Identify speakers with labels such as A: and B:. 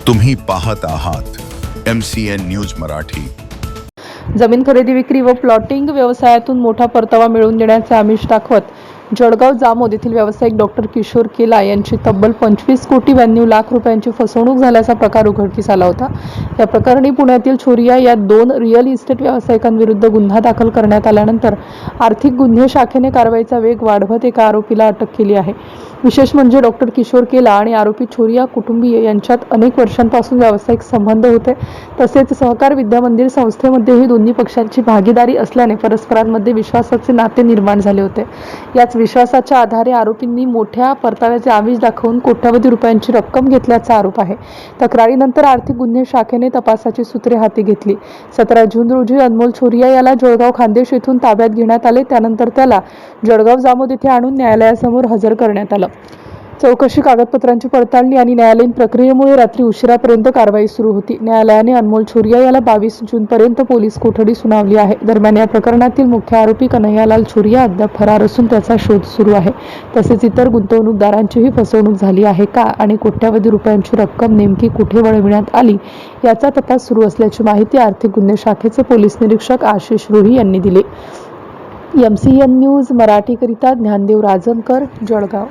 A: तुम्ही पाहत आहात MCN न्यूज मराठी।
B: जमीन खरेदी विक्री व प्लॉटिंग व्यवसायातून मोठा परतावा मिळवून देण्याचे आमिष दाखवत जळगाव जामोद येथील व्यावसायिक डॉक्टर किशोर केला यांची तब्बल 25,92 लाख रुपयांची फसवणूक झाल्याचा प्रकार उघडकीस आला होता। या प्रकरणी पुण्यातील छोरिया या 2 रिअल इस्टेट व्यावसायिकांविरुद्ध गुन्हा दाखल करण्यात आल्यानंतर आर्थिक गुन्हे शाखेने कारवाईचा वेग वाढवत एका आरोपीला अटक केली आहे। विशेष म्हणजे डॉक्टर किशोर केला आणि आरोपी छोरिया कुटुंबीय यांच्यात अनेक वर्षांपासून व्यावसायिक संबंध होते। तसेच सहकार विद्यामंदिर संस्थेमध्येही दोन्ही पक्षांची भागीदारी असल्याने परस्परांमध्ये विश्वासाचे नाते निर्माण झाले होते। याच विश्वासाच्या आधारे आरोपींनी मोठ्या परताव्याचे आमिष दाखवून कोट्यावधी रुपयांची रक्कम घेतल्याचा आरोप आहे। तक्रारीनंतर आर्थिक गुन्हे शाखेने तपासाची सूत्रे हाती घेतली। 17 जून रोजी अनमोल छोरिया याला जळगाव खान्देश येथून ताब्यात घेण्यात आले। त्यानंतर त्याला जळगाव जामोद येथे आणून न्यायालयासमोर हजर करण्यात आलं। चौकशी, कागदपत्रांची पडताळणी आणि न्यायालयीन प्रक्रियेमुळे रात्री उशिरापर्यंत कारवाई सुरू होती। न्यायालयाने अनमोल छोरिया याला 22 जूनपर्यंत पोलीस कोठडी सुनावली आहे। दरम्यान या प्रकरणातील मुख्य आरोपी कन्हैयालाल छोरिया अद्याप फरार असून त्याचा शोध सुरू आहे। तसेच इतर गुंतवणूकदारांचीही फसवणूक झाली आहे का आणि कोट्यावधी रुपयांची रक्कम नेमकी कुठे वळविण्यात आली याचा तपास सुरू असल्याची माहिती आर्थिक गुन्हे शाखेचे पोलीस निरीक्षक आशिष रुही यांनी दिली। MCN न्यूज मराठीकरिता ज्ञानदेव राजनकर, जळगाव।